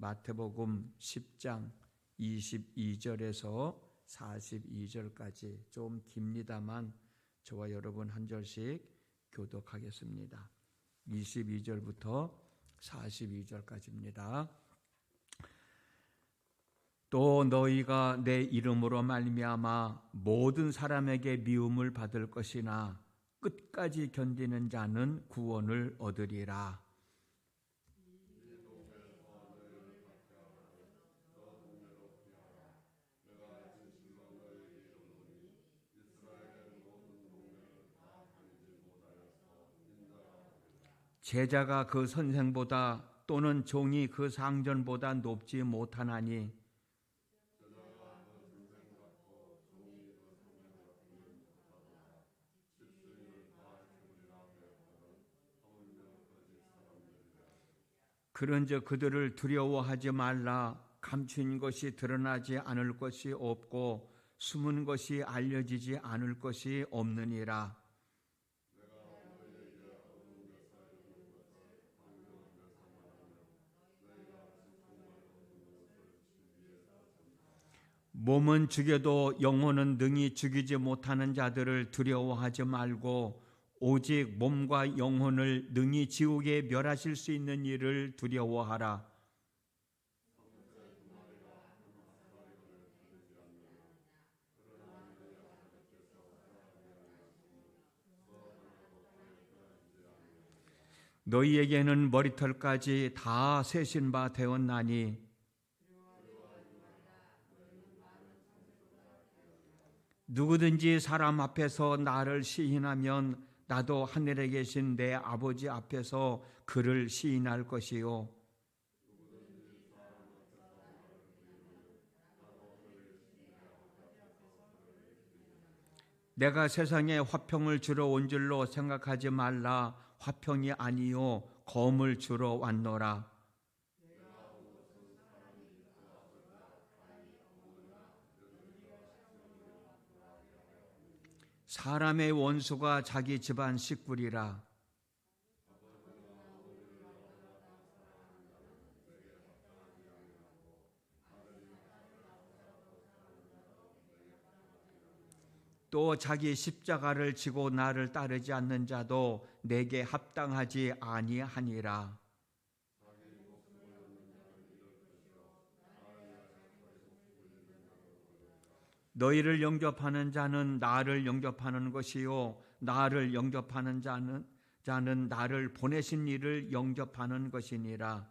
마태복음 10장 22절에서 42절까지 좀 깁니다만 저와 여러분 한 절씩 교독하겠습니다. 22절부터 42절까지입니다. 또 너희가 내 이름으로 말미암아 모든 사람에게 미움을 받을 것이나 끝까지 견디는 자는 구원을 얻으리라. 제자가 그 선생보다 또는 종이 그 상전보다 높지 못하나니 그런즉 그들을 두려워하지 말라. 감춘 것이 드러나지 않을 것이 없고 숨은 것이 알려지지 않을 것이 없느니라. 몸은 죽여도 영혼은 능히 죽이지 못하는 자들을 두려워하지 말고 오직 몸과 영혼을 능히 지옥에 멸하실 수 있는 이를 두려워하라. 너희에게는 머리털까지 다 세신 바 되었나니 누구든지 사람 앞에서 나를 시인하면 나도 하늘에 계신 내 아버지 앞에서 그를 시인할 것이요 내가 세상에 화평을 주러 온 줄로 생각하지 말라. 화평이 아니요 검을 주러 왔노라. 사람의 원수가 자기 집안 식구리라. 또 자기 십자가를 지고 나를 따르지 않는 자도 내게 합당하지 아니하니라. 너희를 영접하는 자는 나를 영접하는 것이요 나를 영접하는 자는 나를 보내신 이를 영접하는 것이니라.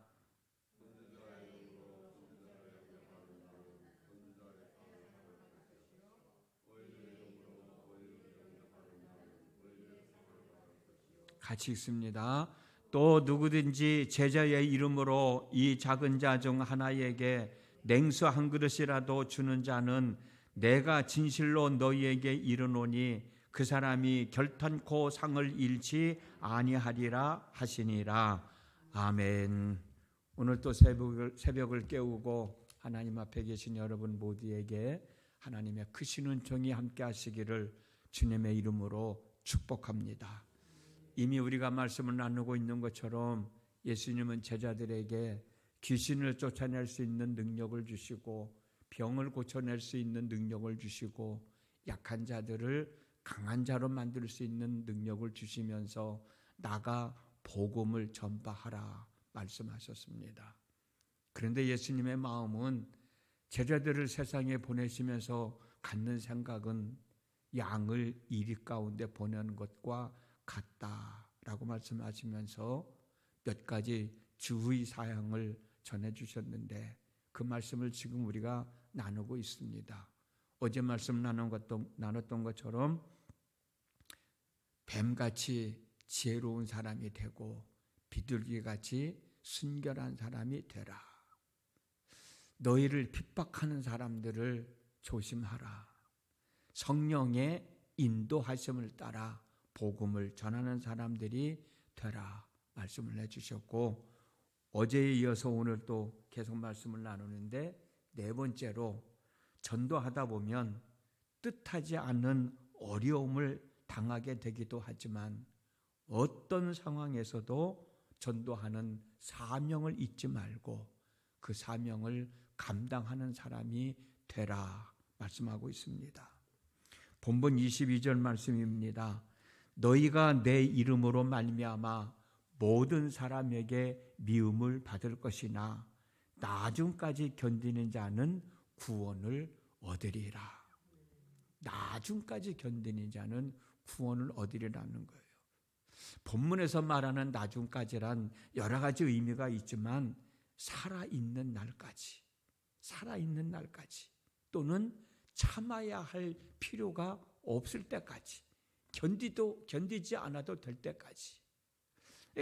같이 읽습니다. 또 누구든지 제자의 이름으로 이 작은 자 중 하나에게 냉수 한 그릇이라도 주는 자는 내가 진실로 너희에게 이르노니 그 사람이 결탄코 상을 잃지 아니하리라 하시니라. 아멘. 오늘 또 새벽을 깨우고 하나님 앞에 계신 여러분 모두에게 하나님의 크신 은총이 함께 하시기를 주님의 이름으로 축복합니다. 이미 우리가 말씀을 나누고 있는 것처럼 예수님은 제자들에게 귀신을 쫓아낼 수 있는 능력을 주시고 병을 고쳐낼 수 있는 능력을 주시고 약한 자들을 강한 자로 만들 수 있는 능력을 주시면서 나가 복음을 전파하라 말씀하셨습니다. 그런데 예수님의 마음은 제자들을 세상에 보내시면서 갖는 생각은 양을 이리 가운데 보내는 것과 같다라고 말씀하시면서 몇 가지 주의 사항을 전해주셨는데 그 말씀을 지금 우리가 나누고 있습니다. 어제 말씀 나눴던 것처럼 뱀같이 지혜로운 사람이 되고 비둘기같이 순결한 사람이 되라. 너희를 핍박하는 사람들을 조심하라. 성령의 인도하심을 따라 복음을 전하는 사람들이 되라 말씀을 해주셨고 어제에 이어서 오늘 또 계속 말씀을 나누는데 네 번째로 전도하다 보면 뜻하지 않는 어려움을 당하게 되기도 하지만 어떤 상황에서도 전도하는 사명을 잊지 말고 그 사명을 감당하는 사람이 되라 말씀하고 있습니다. 본문 22절 말씀입니다. 너희가 내 이름으로 말미암아 모든 사람에게 미움을 받을 것이나 나중까지 견디는 자는 구원을 얻으리라. 나중까지 견디는 자는 구원을 얻으리라는 거예요. 본문에서 말하는 나중까지란 여러 가지 의미가 있지만 살아있는 날까지 또는 참아야 할 필요가 없을 때까지 견디지 않아도 될 때까지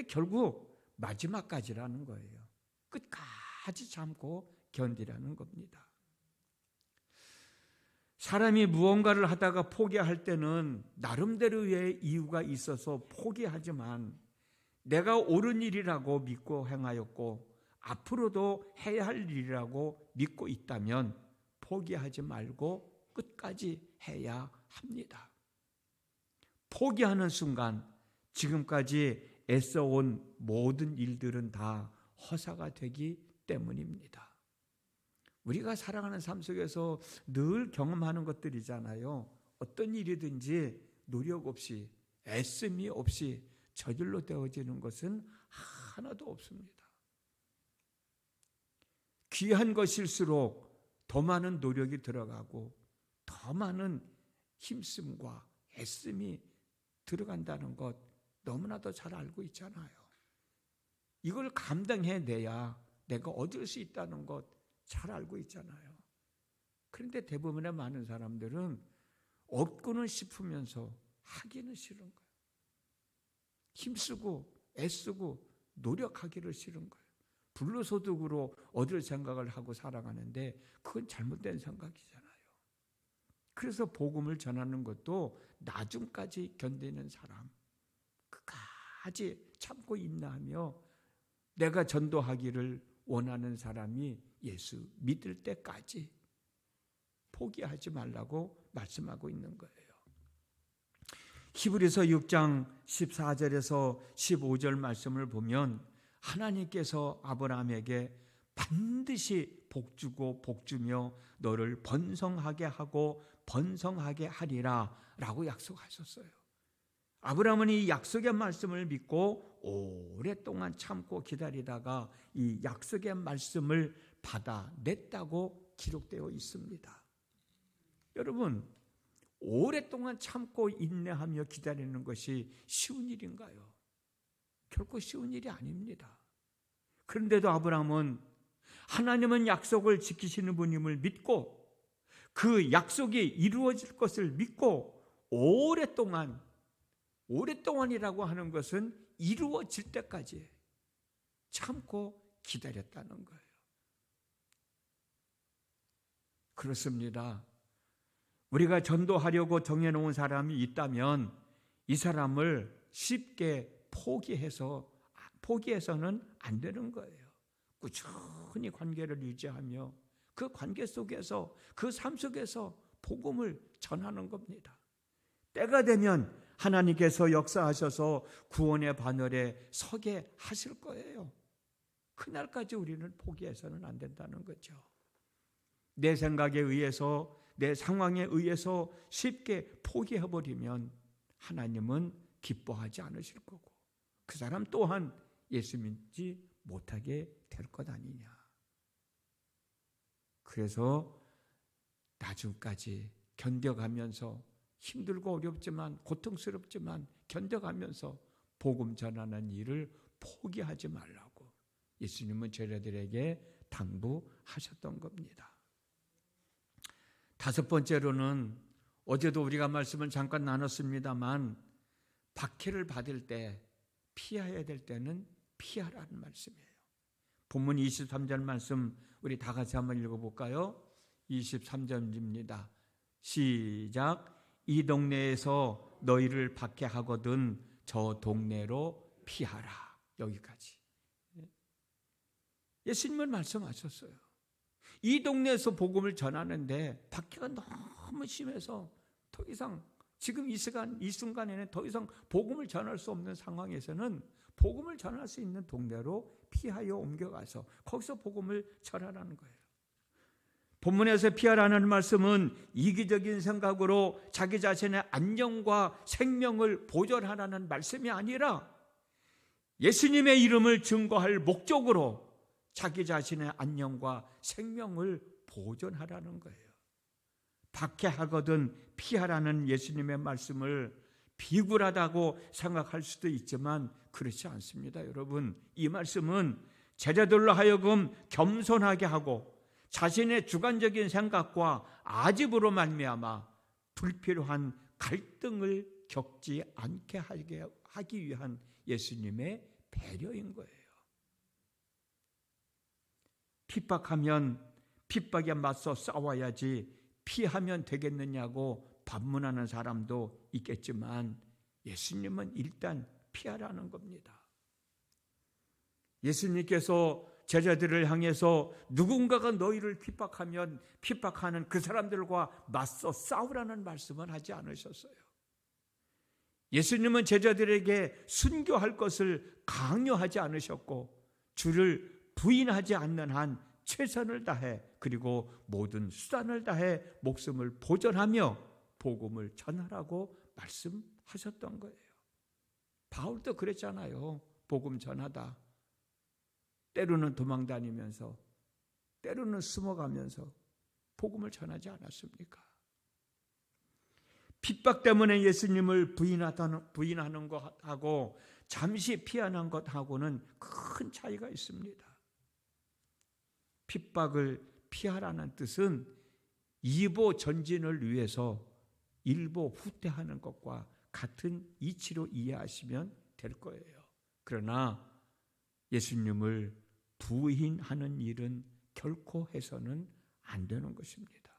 결국 마지막까지라는 거예요. 끝까지 참고 견디라는 겁니다. 사람이 무언가를 하다가 포기할 때는 나름대로의 이유가 있어서 포기하지만 내가 옳은 일이라고 믿고 행하였고 앞으로도 해야 할 일이라고 믿고 있다면 포기하지 말고 끝까지 해야 합니다. 포기하는 순간 지금까지 애써온 모든 일들은 다 허사가 되기 때문입니다. 우리가 살아가는 삶 속에서 늘 경험하는 것들이잖아요. 어떤 일이든지 노력 없이 애씀이 없이 저절로 되어지는 것은 하나도 없습니다. 귀한 것일수록 더 많은 노력이 들어가고 더 많은 힘씀과 애씀이 들어간다는 것 너무나도 잘 알고 있잖아요. 이걸 감당해내야 내가 얻을 수 있다는 것 잘 알고 있잖아요. 그런데 대부분의 많은 사람들은 얻고는 싶으면서 하기는 싫은 거예요. 힘쓰고 애쓰고 노력하기를 싫은 거예요. 불로소득으로 얻을 생각을 하고 살아가는데 그건 잘못된 생각이잖아요. 그래서 복음을 전하는 것도 나중까지 견디는 사람, 끝까지 참고 인내하며 내가 전도하기를 원하는 사람이 예수 믿을 때까지 포기하지 말라고 말씀하고 있는 거예요. 히브리서 6장 14절에서 15절 말씀을 보면 하나님께서 아브라함에게 반드시 복주고 복주며 너를 번성하게 하고 번성하게 하리라 라고 약속하셨어요. 아브라함은 이 약속의 말씀을 믿고 오랫동안 참고 기다리다가 이 약속의 말씀을 받아냈다고 기록되어 있습니다. 여러분, 오랫동안 참고 인내하며 기다리는 것이 쉬운 일인가요? 결코 쉬운 일이 아닙니다. 그런데도 아브라함은 하나님은 약속을 지키시는 분임을 믿고 그 약속이 이루어질 것을 믿고 오랫동안이라고 하는 것은 이루어질 때까지 참고 기다렸다는 거예요. 그렇습니다. 우리가 전도하려고 정해놓은 사람이 있다면 이 사람을 쉽게 포기해서는 안 되는 거예요. 꾸준히 관계를 유지하며 그 관계 속에서 그 삶 속에서 복음을 전하는 겁니다. 때가 되면 하나님께서 역사하셔서 구원의 바늘에 서게 하실 거예요. 그날까지 우리는 포기해서는 안 된다는 거죠. 내 생각에 의해서 내 상황에 의해서 쉽게 포기해버리면 하나님은 기뻐하지 않으실 거고 그 사람 또한 예수 믿지 못하게 될 것 아니냐. 그래서 나중까지 견뎌가면서 힘들고 어렵지만 고통스럽지만 견뎌가면서 복음 전하는 일을 포기하지 말라고 예수님은 제자들에게 당부하셨던 겁니다. 다섯 번째로는 어제도 우리가 말씀을 잠깐 나눴습니다만 박해를 받을 때 피해야 될 때는 피하라는 말씀이에요. 본문 23절 말씀 우리 다 같이 한번 읽어볼까요? 23절입니다. 시작. 이 동네에서 너희를 박해하거든 저 동네로 피하라. 여기까지. 예수님은 말씀하셨어요. 이 동네에서 복음을 전하는데 박해가 너무 심해서 더 이상 지금 이 순간에는 더 이상 복음을 전할 수 없는 상황에서는 복음을 전할 수 있는 동네로 피하여 옮겨가서 거기서 복음을 전하라는 거예요. 본문에서 피하라는 말씀은 이기적인 생각으로 자기 자신의 안녕과 생명을 보존하라는 말씀이 아니라 예수님의 이름을 증거할 목적으로 자기 자신의 안녕과 생명을 보존하라는 거예요. 박해하거든 피하라는 예수님의 말씀을 비굴하다고 생각할 수도 있지만 그렇지 않습니다. 여러분, 이 말씀은 제자들로 하여금 겸손하게 하고 자신의 주관적인 생각과 아집으로 말미암아 불필요한 갈등을 겪지 않게 하기 위한 예수님의 배려인 거예요. 핍박하면 핍박에 맞서 싸워야지 피하면 되겠느냐고 반문하는 사람도 있겠지만 예수님은 일단 피하라는 겁니다. 예수님께서 제자들을 향해서 누군가가 너희를 핍박하면 핍박하는 그 사람들과 맞서 싸우라는 말씀은 하지 않으셨어요. 예수님은 제자들에게 순교할 것을 강요하지 않으셨고 주를 부인하지 않는 한 최선을 다해 그리고 모든 수단을 다해 목숨을 보존하며 복음을 전하라고 말씀하셨던 거예요. 바울도 그랬잖아요. 복음 전하다. 때로는 도망다니면서 때로는 숨어가면서 복음을 전하지 않았습니까? 핍박 때문에 예수님을 부인하는 것하고 잠시 피하는 것하고는 큰 차이가 있습니다. 핍박을 피하라는 뜻은 이보 전진을 위해서 일보 후퇴하는 것과 같은 이치로 이해하시면 될 거예요. 그러나 예수님을 부인하는 일은 결코 해서는 안 되는 것입니다.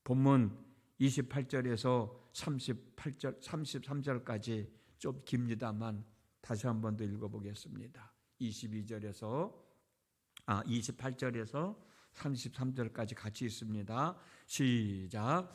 본문 28절에서 33절까지 좀 깁니다만 다시 한 번 더 읽어보겠습니다. 28절에서 33절까지 같이 있습니다. 시작.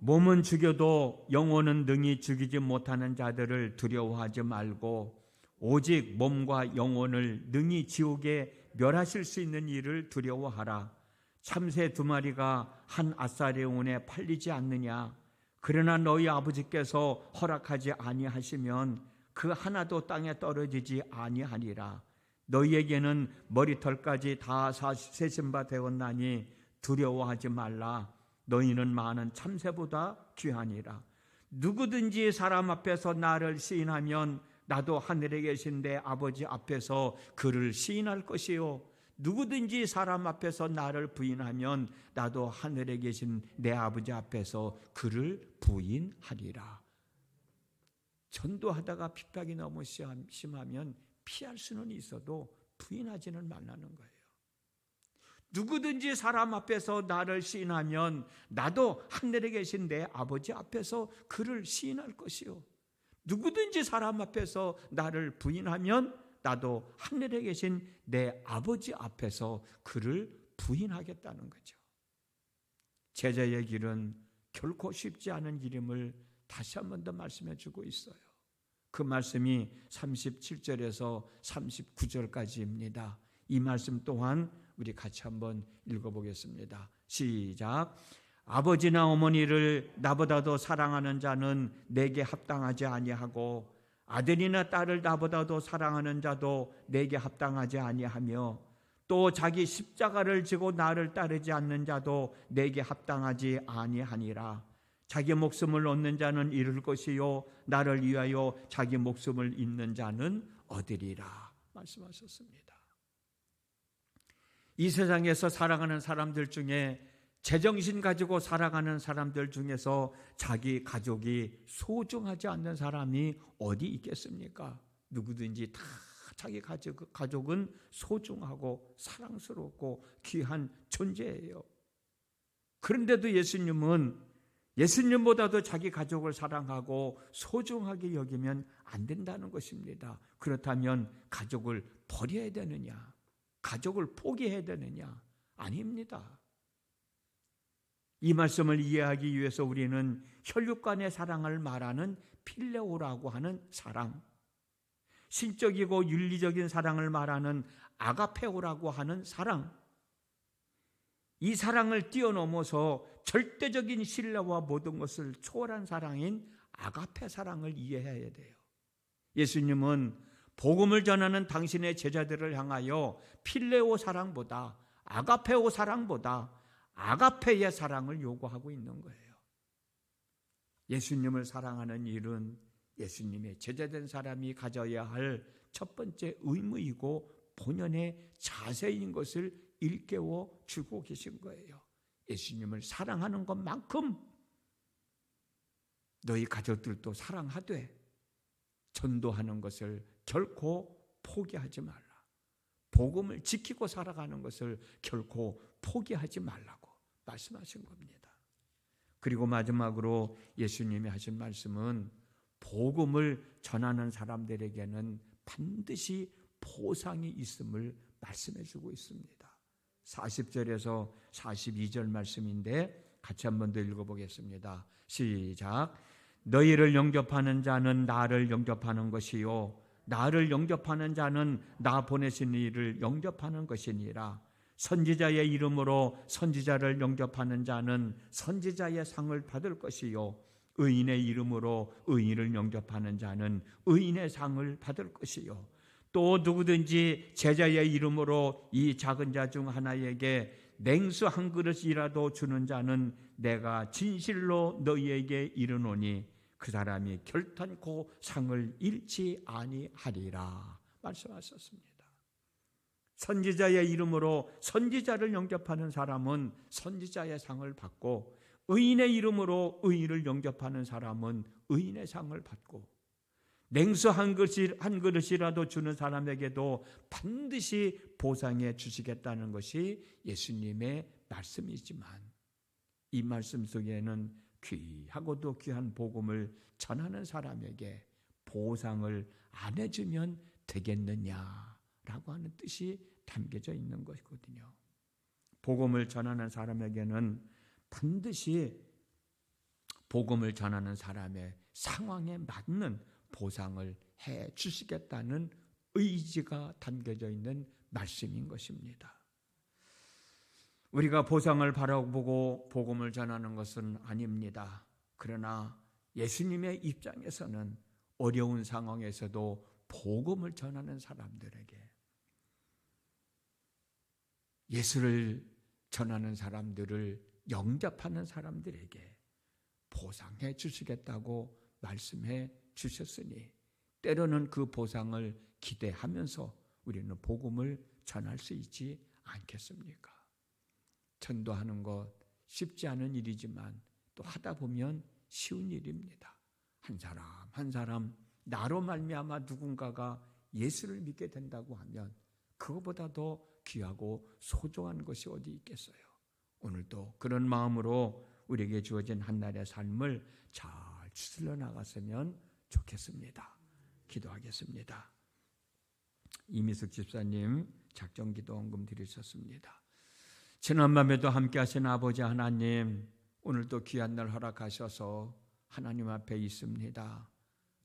몸은 죽여도 영혼은 능히 죽이지 못하는 자들을 두려워하지 말고 오직 몸과 영혼을 능히 지옥에 멸하실 수 있는 일을 두려워하라. 참새 2마리가 한 아사레온에 팔리지 않느냐. 그러나 너희 아버지께서 허락하지 아니하시면 그 하나도 땅에 떨어지지 아니하니라. 너희에게는 머리털까지 다 세신 바 되었나니 두려워하지 말라. 너희는 많은 참새보다 귀하니라. 누구든지 사람 앞에서 나를 시인하면 나도 하늘에 계신 내 아버지 앞에서 그를 시인할 것이요. 누구든지 사람 앞에서 나를 부인하면 나도 하늘에 계신 내 아버지 앞에서 그를 부인하리라. 전도하다가 핍박이 너무 심하면 피할 수는 있어도 부인하지는 말라는 거예요. 누구든지 사람 앞에서 나를 시인하면 나도 하늘에 계신 내 아버지 앞에서 그를 시인할 것이요. 누구든지 사람 앞에서 나를 부인하면 나도 하늘에 계신 내 아버지 앞에서 그를 부인하겠다는 거죠. 제자의 길은 결코 쉽지 않은 길임을 다시 한 번 더 말씀해 주고 있어요. 그 말씀이 37절에서 39절까지입니다. 이 말씀 또한 우리 같이 한번 읽어보겠습니다. 시작. 아버지나 어머니를 나보다도 사랑하는 자는 내게 합당하지 아니하고 아들이나 딸을 나보다도 사랑하는 자도 내게 합당하지 아니하며 또 자기 십자가를 지고 나를 따르지 않는 자도 내게 합당하지 아니하니라. 자기 목숨을 얻는 자는 잃을 것이요 나를 위하여 자기 목숨을 잃는 자는 얻으리라 말씀하셨습니다. 이 세상에서 살아가는 사람들 중에 제정신 가지고 살아가는 사람들 중에서 자기 가족이 소중하지 않는 사람이 어디 있겠습니까? 누구든지 다 자기 가족은 소중하고 사랑스럽고 귀한 존재예요. 그런데도 예수님보다도 자기 가족을 사랑하고 소중하게 여기면 안 된다는 것입니다. 그렇다면 가족을 버려야 되느냐? 가족을 포기해야 되느냐? 아닙니다. 이 말씀을 이해하기 위해서 우리는 혈육 간의 사랑을 말하는 필레오라고 하는 사랑, 신적이고 윤리적인 사랑을 말하는 아가페오라고 하는 사랑, 이 사랑을 뛰어넘어서 절대적인 신뢰와 모든 것을 초월한 사랑인 아가페 사랑을 이해해야 돼요. 예수님은 복음을 전하는 당신의 제자들을 향하여 필레오 사랑보다, 아가페오 사랑보다 아가페의 사랑을 요구하고 있는 거예요. 예수님을 사랑하는 일은 예수님의 제자된 사람이 가져야 할 첫 번째 의무이고 본연의 자세인 것을 일깨워 주고 계신 거예요. 예수님을 사랑하는 것만큼 너희 가족들도 사랑하되 전도하는 것을 결코 포기하지 말라. 복음을 지키고 살아가는 것을 결코 포기하지 말라고 말씀하신 겁니다. 그리고 마지막으로 예수님이 하신 말씀은 복음을 전하는 사람들에게는 반드시 보상이 있음을 말씀해 주고 있습니다. 40절에서 42절 말씀인데 같이 한번 더 읽어보겠습니다. 시작. 너희를 영접하는 자는 나를 영접하는 것이요 나를 영접하는 자는 나 보내신 이를 영접하는 것이니라. 선지자의 이름으로 선지자를 영접하는 자는 선지자의 상을 받을 것이요 의인의 이름으로 의인을 영접하는 자는 의인의 상을 받을 것이요 또 누구든지 제자의 이름으로 이 작은 자 중 하나에게 냉수 한 그릇이라도 주는 자는 내가 진실로 너희에게 이르노니 그 사람이 결탄코 상을 잃지 아니하리라 말씀하셨습니다. 선지자의 이름으로 선지자를 영접하는 사람은 선지자의 상을 받고 의인의 이름으로 의인을 영접하는 사람은 의인의 상을 받고 냉수 한 그릇이라도 주는 사람에게도 반드시 보상해 주시겠다는 것이 예수님의 말씀이지만 이 말씀 속에는 귀하고도 귀한 복음을 전하는 사람에게 보상을 안 해주면 되겠느냐라고 하는 뜻이 담겨져 있는 것이거든요. 복음을 전하는 사람에게는 반드시 복음을 전하는 사람의 상황에 맞는 보상을 해 주시겠다는 의지가 담겨져 있는 말씀인 것입니다. 우리가 보상을 바라보고 복음을 전하는 것은 아닙니다. 그러나 예수님의 입장에서는 어려운 상황에서도 복음을 전하는 사람들에게 예수를 전하는 사람들을 영접하는 사람들에게 보상해 주시겠다고 말씀해 주셨으니 때로는 그 보상을 기대하면서 우리는 복음을 전할 수 있지 않겠습니까? 전도하는 것 쉽지 않은 일이지만 또 하다 보면 쉬운 일입니다. 한 사람 한 사람 나로 말미암아 누군가가 예수를 믿게 된다고 하면 그거보다 더 귀하고 소중한 것이 어디 있겠어요. 오늘도 그런 마음으로 우리에게 주어진 한날의 삶을 잘 추슬려 나갔으면 좋겠습니다. 기도하겠습니다. 이미숙 집사님 작정기도 헌금 드리셨습니다. 지난밤에도 함께 하신 아버지 하나님, 오늘도 귀한 날 허락하셔서 하나님 앞에 있습니다.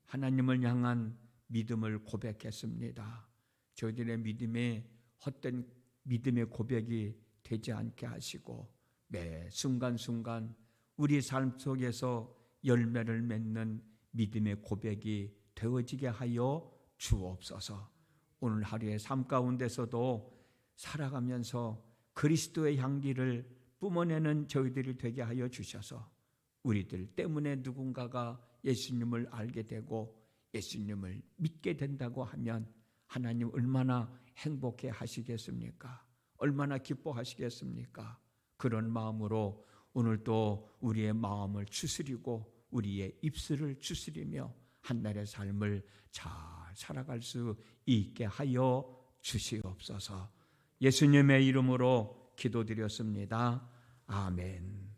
하나님을 향한 믿음을 고백했습니다. 저희들의 믿음에 헛된 믿음의 고백이 되지 않게 하시고 매 순간순간 우리 삶 속에서 열매를 맺는 믿음의 고백이 되어지게 하여 주옵소서. 오늘 하루의 삶 가운데서도 살아가면서 그리스도의 향기를 뿜어내는 저희들이 되게 하여 주셔서 우리들 때문에 누군가가 예수님을 알게 되고 예수님을 믿게 된다고 하면 하나님 얼마나 행복해 하시겠습니까? 얼마나 기뻐하시겠습니까? 그런 마음으로 오늘도 우리의 마음을 추스리고 우리의 입술을 추스리며 한날의 삶을 잘 살아갈 수 있게 하여 주시옵소서. 예수님의 이름으로 기도드렸습니다. 아멘.